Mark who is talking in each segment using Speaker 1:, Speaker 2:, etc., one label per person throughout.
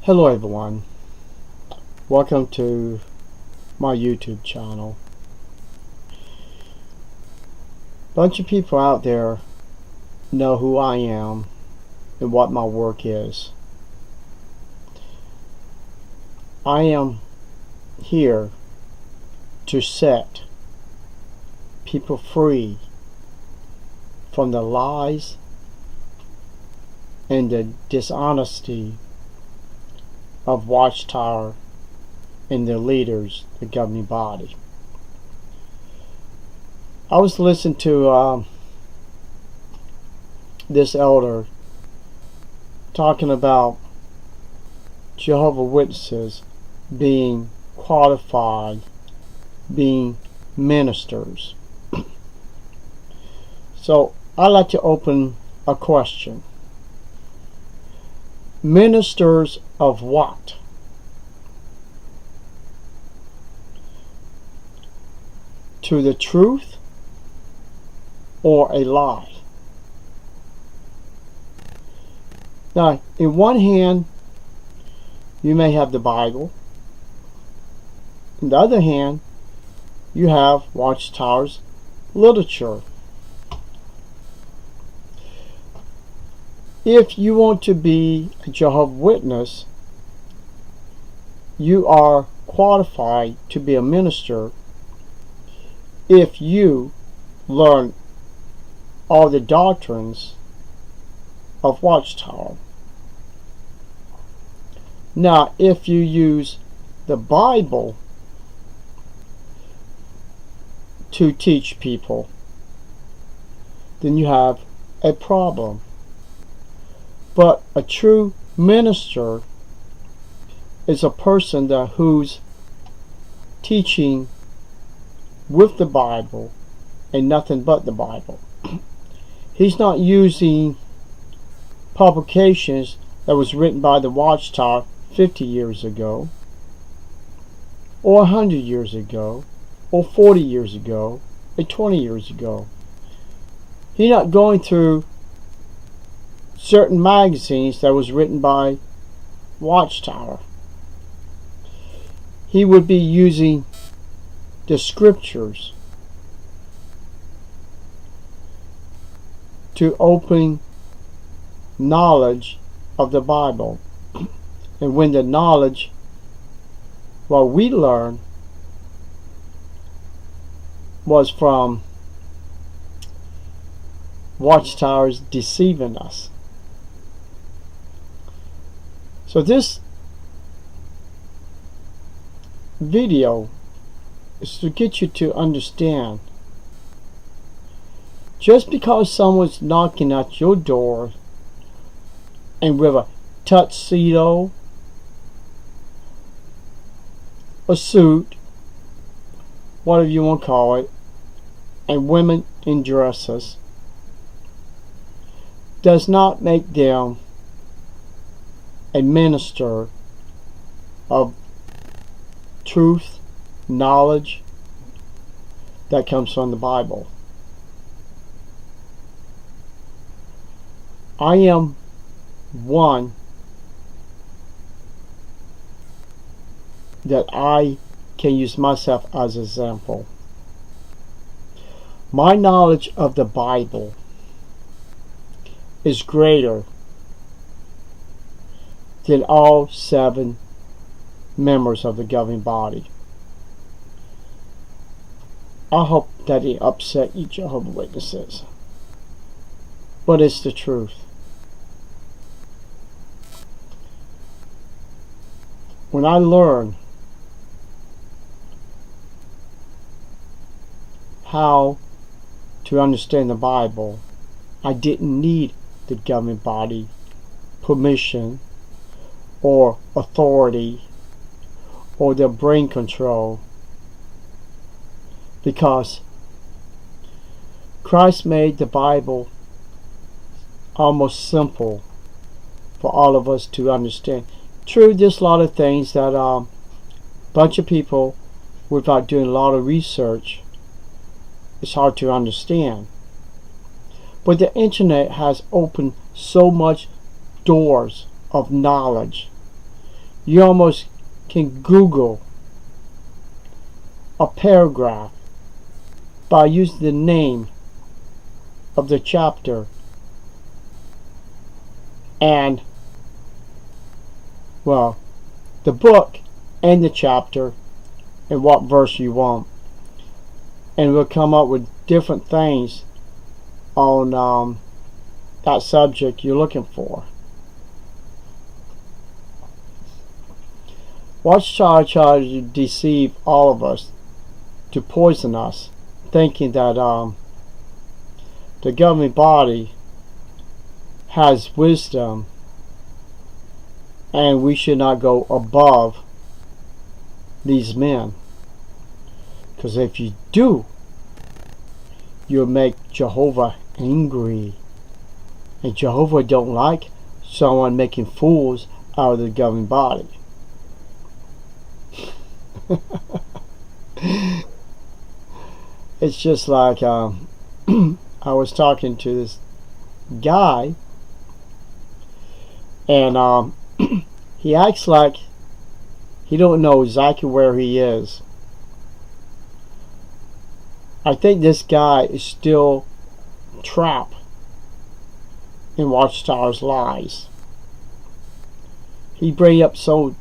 Speaker 1: Hello everyone, welcome to my YouTube channel. Bunch of people out there know who I am and what my work is. I am here to set people free from the lies and the dishonesty of Watchtower and their leaders, the governing body. I was listening to this elder talking about Jehovah Witnesses being qualified, being ministers. So I'd like to open a question. Ministers of what? To the truth or a lie? Now, in one hand, you may have the Bible. In the other hand, you have Watchtower's literature. If you want to be a Jehovah's Witness, you are qualified to be a minister if you learn all the doctrines of Watchtower. Now, if you use the Bible to teach people, then you have a problem. But a true minister is a person who's teaching with the Bible and nothing but the Bible. He's not using publications that was written by the Watchtower 50 years ago, or 100 years ago, or 40 years ago, or 20 years ago. He's not going through certain magazines that was written by Watchtower. He would be using the scriptures to open knowledge of the Bible. And when the knowledge, what we learned, was from Watchtower's deceiving us. So this video is to get you to understand, just because someone's knocking at your door and with a tuxedo, a suit, whatever you want to call it, and women in dresses, does not make them a minister of truth, knowledge that comes from the Bible. I am one that I can use myself as an example. My knowledge of the Bible is greater than all 7 members of the governing body. I hope that it upset you Jehovah's Witnesses, but it's the truth. When I learned how to understand the Bible, I didn't need the governing body permission or authority or their brain control, because Christ made the Bible almost simple for all of us to understand. True, there's a lot of things that a bunch of people, without doing a lot of research, it's hard to understand. But the internet has opened so much doors of knowledge You almost can Google a paragraph by using the name of the chapter and, well, the book and the chapter and what verse you want, and we'll come up with different things on that subject you're looking for. Watchtower tries to deceive all of us, to poison us, thinking that the governing body has wisdom and we should not go above these men. Because if you do, you'll make Jehovah angry. And Jehovah don't like someone making fools out of the governing body. It's just like I was talking to this guy, and he acts like he don't know exactly where he is. I think this guy is still trapped in Watchtower's lies. He bring up so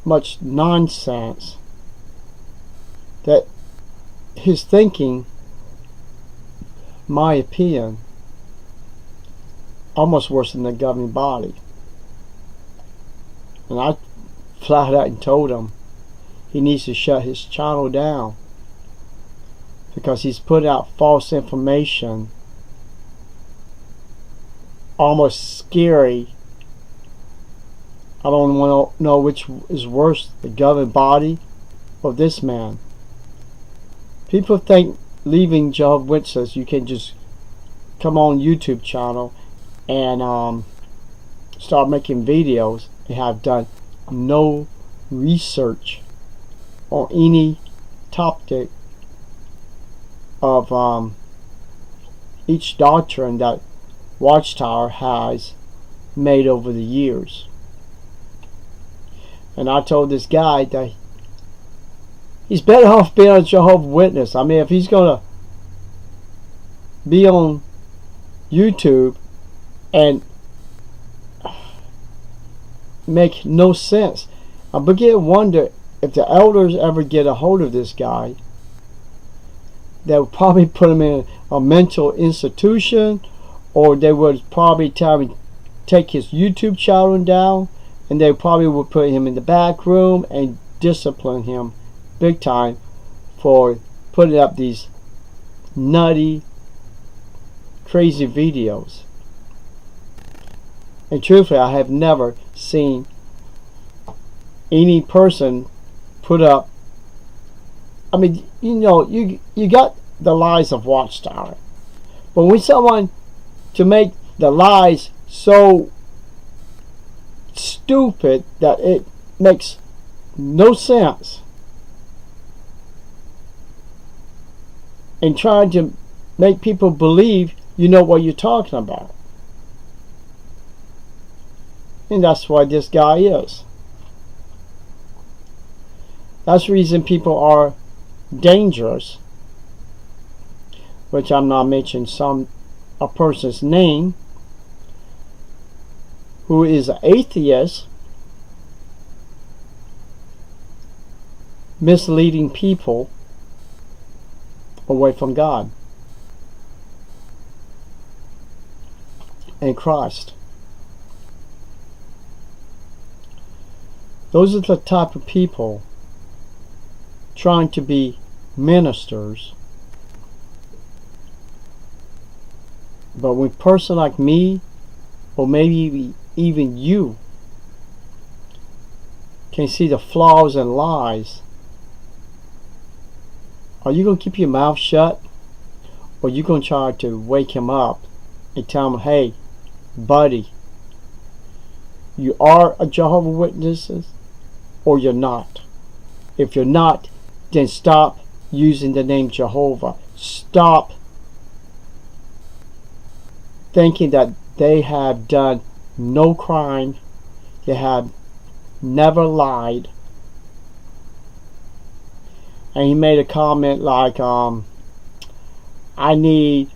Speaker 1: much nonsense that his thinking, my opinion, almost worse than the governing body. And I flat out and told him he needs to shut his channel down, because he's put out false information, almost scary. I don't want to know which is worse, the governing body or this man. People think leaving Jehovah's Witnesses, you can just come on YouTube channel and start making videos and have done no research on any topic of each doctrine that Watchtower has made over the years. And I told this guy that he's better off being a Jehovah's Witness. I mean, if he's going to be on YouTube and make no sense, I begin to wonder if the elders ever get a hold of this guy, they would probably put him in a mental institution, or they would probably tell him take his YouTube channel down, and they probably would put him in the back room and discipline him big time for putting up these nutty, crazy videos. And truthfully, I have never seen any person put up, I mean, you know, you got the lies of Watchtower, but when someone to make the lies so stupid that it makes no sense, and trying to make people believe you know what you're talking about. And that's why this guy is. That's the reason people are dangerous, which I'm not mentioning a person's name, who is an atheist, misleading people away from God and Christ. Those are the type of people trying to be ministers. But when a person like me, or maybe even you, can see the flaws and lies, are you going to keep your mouth shut, or are you going to try to wake him up and tell him, hey, buddy, you are a Jehovah's Witness, or you're not? If you're not, then stop using the name Jehovah. Stop thinking that they have done no crime, they have never lied. And he made a comment like, I need,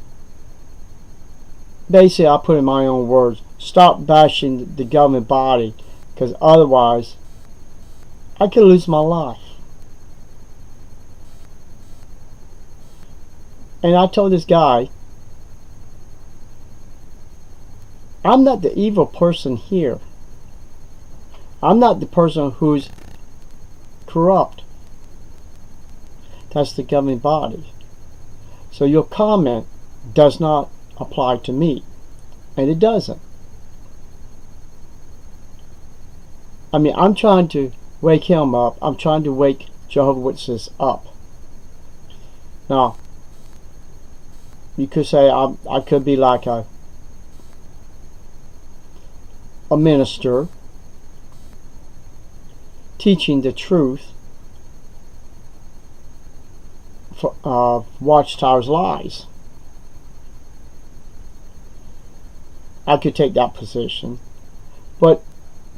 Speaker 1: basically I put in my own words, stop bashing the government body, because otherwise I could lose my life. And I told this guy, I'm not the evil person here. I'm not the person who's corrupt. That's the governing body. So your comment does not apply to me. And it doesn't. I mean, I'm trying to wake him up. I'm trying to wake Jehovah's Witnesses up. Now, you could say I could be like a minister teaching the truth of Watchtower Lies. I could take that position. But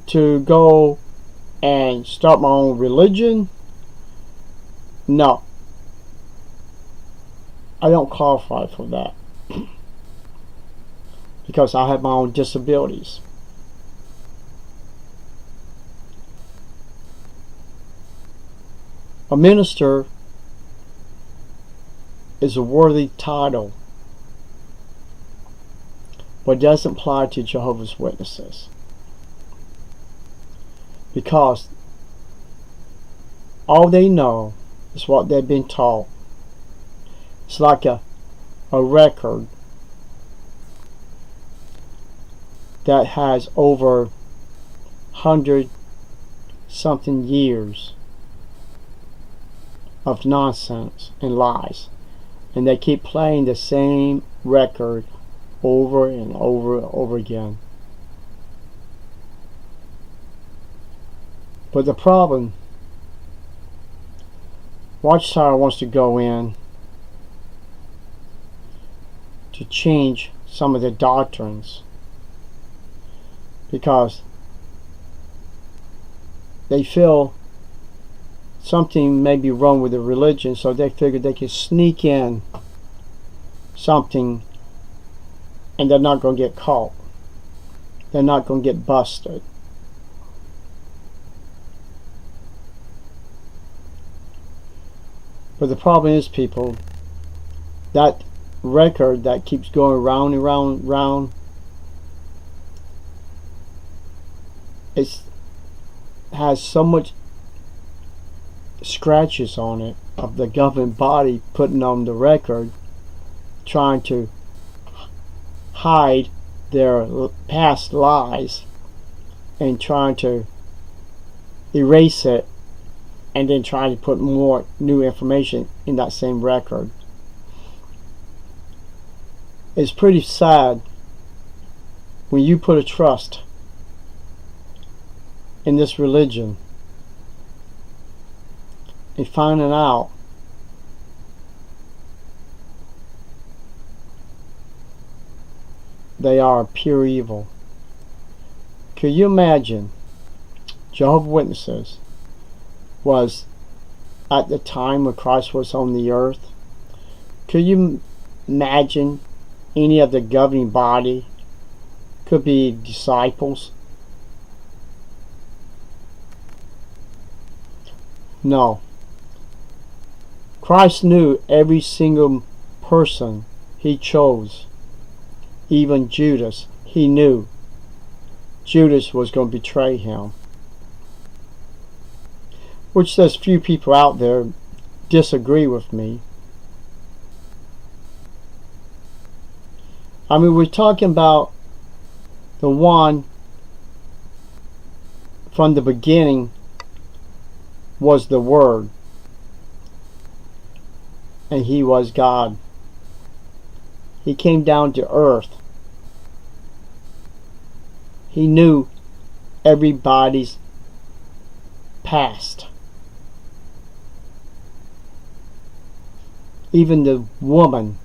Speaker 1: to go and start my own religion, no. I don't qualify for that. Because I have my own disabilities. A minister is a worthy title, but it doesn't apply to Jehovah's Witnesses, because all they know is what they've been taught. It's like a record that has over 100-something years of nonsense and lies, and they keep playing the same record over and over and over again. But the problem, Watchtower wants to go in to change some of the doctrines, because they feel something may be wrong with the religion, so they figured they could sneak in something and they're not going to get caught. They're not going to get busted. But the problem is, people, that record that keeps going round and round and round, it has so much scratches on it of the government body putting on the record, trying to hide their past lies and trying to erase it, and then trying to put more new information in that same record. It's pretty sad when you put a trust in this religion and finding out they are pure evil. Can you imagine Jehovah's Witnesses was at the time when Christ was on the earth? Could you imagine any of the governing body could be disciples? No. Christ knew every single person he chose. Even Judas, he knew Judas was going to betray him. Which there's few people out there disagree with me. I mean, we're talking about the one from the beginning was the Word, and he was God. He came down to earth. He knew everybody's past. Even the woman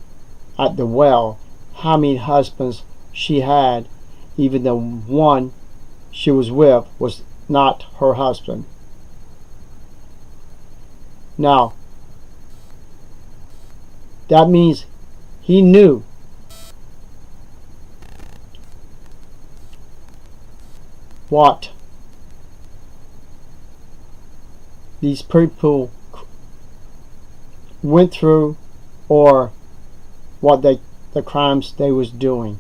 Speaker 1: at the well, how many husbands she had, even the one she was with was not her husband. Now, that means he knew what these people went through, or what the crimes they was doing.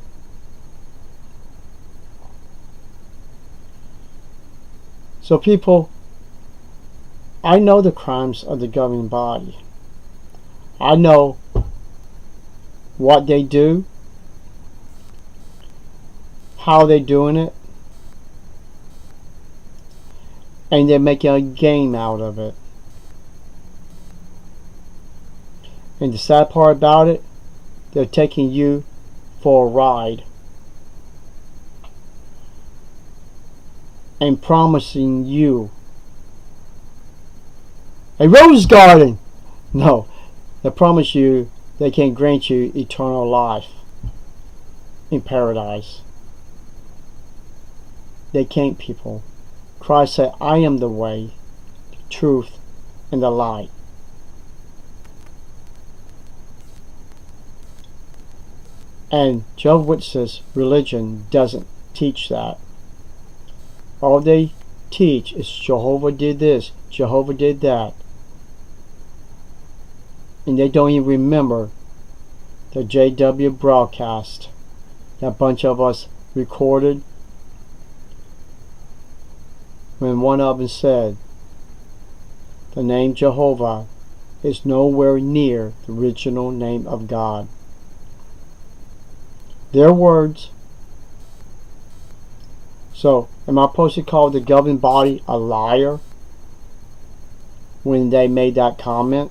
Speaker 1: So people, I know the crimes of the governing body. I know what they do, how they're doing it, and they're making a game out of it. And the sad part about it, they're taking you for a ride and promising you a rose garden. No, they promise you they can grant you eternal life in paradise. They can't, people. Christ said, I am the way, the truth, and the light. And Jehovah's Witnesses religion doesn't teach that. All they teach is Jehovah did this, Jehovah did that. And they don't even remember the JW broadcast that a bunch of us recorded, when one of them said the name Jehovah is nowhere near the original name of God. Their words. So, am I supposed to call the governing body a liar when they made that comment?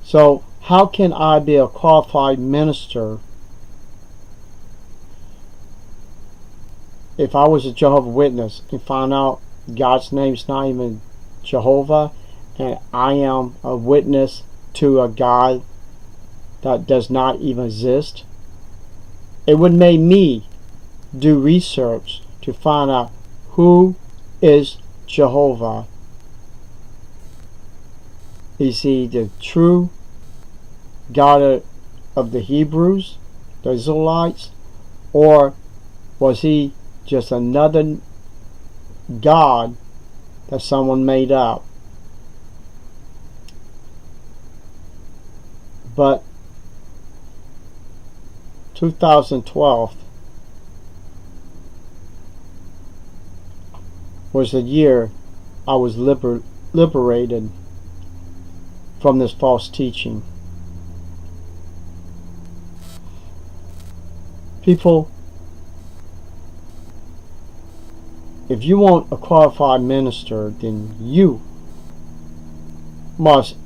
Speaker 1: So, how can I be a qualified minister if I was a Jehovah's Witness and found out God's name is not even Jehovah, and I am a witness to a God that does not even exist? It would make me do research to find out who is Jehovah. Is he the true God of the Hebrews, the Israelites, or was he just another God that someone made up? But 2012 was the year I was liberated from this false teaching. People, if you want a qualified minister, then you must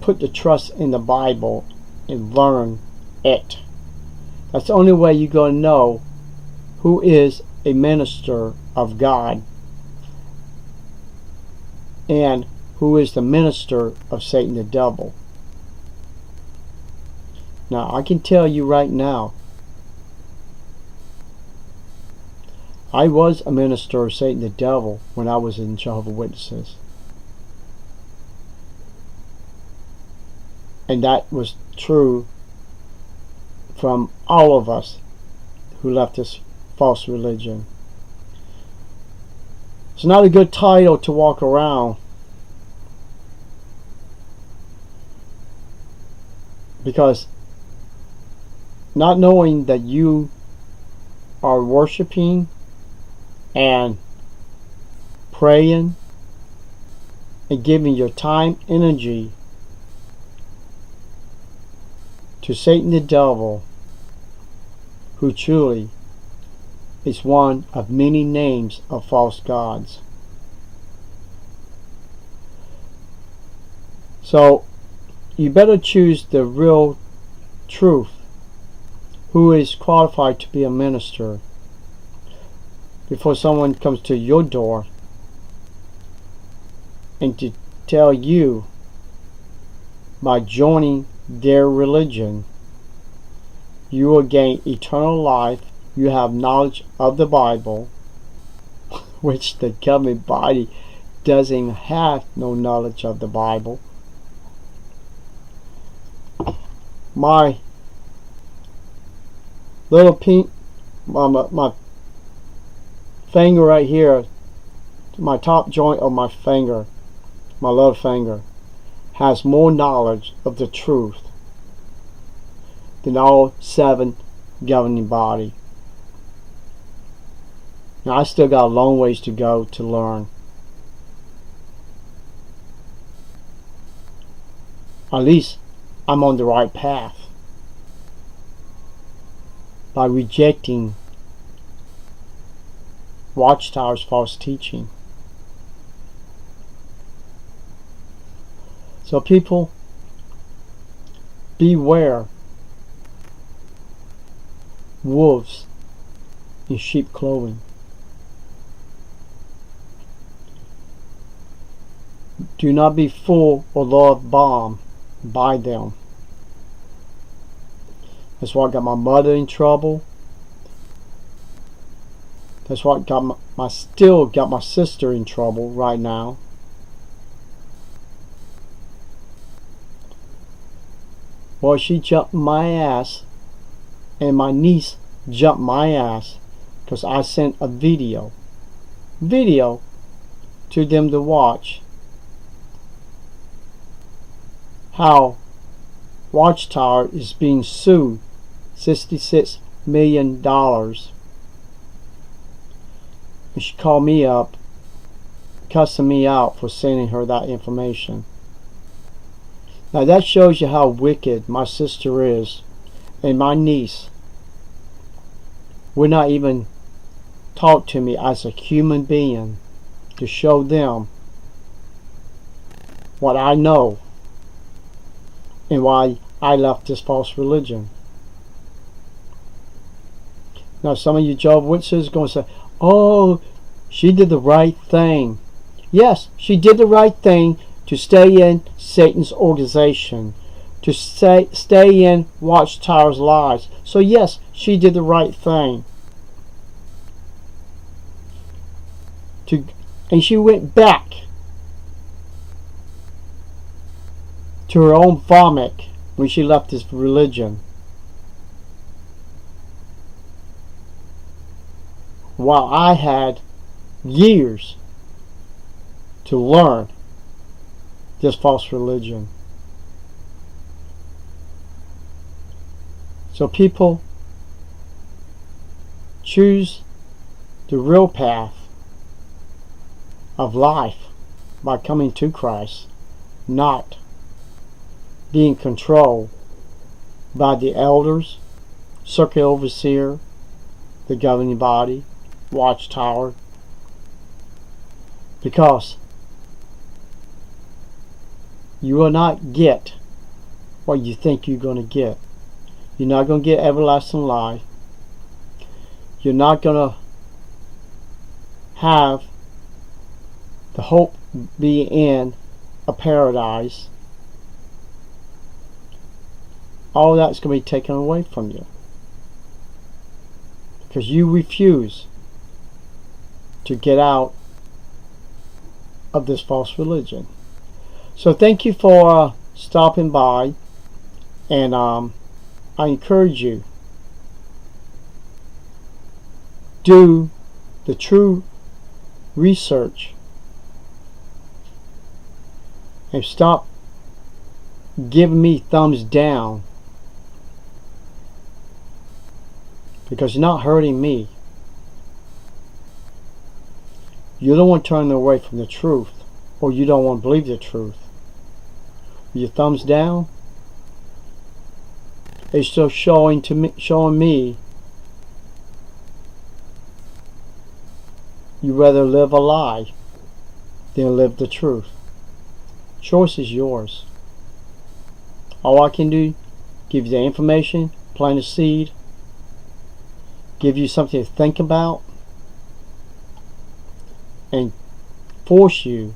Speaker 1: put the trust in the Bible and learn it. That's the only way you're going to know who is a minister of God and who is the minister of Satan the devil. Now, I can tell you right now, I was a minister of Satan the devil when I was in Jehovah's Witnesses. And that was true from all of us who left this false religion. It's not a good title to walk around, because not knowing that you are worshiping and praying and giving your time, energy to Satan the devil, who truly is one of many names of false gods. So you better choose the real truth, who is qualified to be a minister, before someone comes to your door and to tell you, by joining their religion, you will gain eternal life. You have knowledge of the Bible, which the government body doesn't have no knowledge of the Bible. My little pink, my finger right here, my top joint of my finger, my little finger, has more knowledge of the truth than all 7 governing body. Now I still got a long ways to go to learn. At least I'm on the right path by rejecting Watchtower's false teaching. So people, beware wolves in sheep clothing. Do not be fooled or love bombed by them. That's what got my mother in trouble. That's what got still got my sister in trouble right now. Well, she jumped my ass, and my niece jumped my ass because I sent a video to them to watch how Watchtower is being sued $66 million. And she called me up, cussing me out for sending her that information. Now that shows you how wicked my sister is, and my niece would not even talk to me as a human being to show them what I know and why I left this false religion. Now some of you Jehovah's Witnesses are going to say, oh, she did the right thing. Yes, she did the right thing to stay in Satan's organization, to stay in Watchtower Lies. So yes, she did the right thing. And she went back to her own vomit when she left this religion. While I had years to learn this false religion. So people, choose the real path of life by coming to Christ, not being controlled by the elders, circuit overseer, the governing body, Watchtower, because you will not get what you think you're going to get. You're not going to get everlasting life. You're not going to have the hope be in a paradise. All that's going to be taken away from you because you refuse to get out of this false religion. So thank you for stopping by, and I encourage you, do the true research and stop giving me thumbs down, because you're not hurting me. You don't want to turn away from the truth, or you don't want to believe the truth. With your thumbs down, it's still showing me you rather live a lie than live the truth. Choice is yours. All I can do, give you the information, plant a seed, give you something to think about, and force you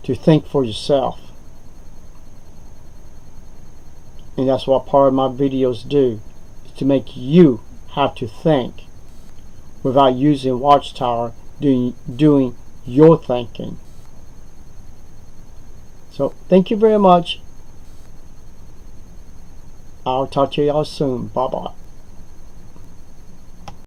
Speaker 1: to think for yourself. And that's what part of my videos do, is to make you have to think without using Watchtower doing your thinking. So thank you very much. I'll talk to y'all soon. Bye bye.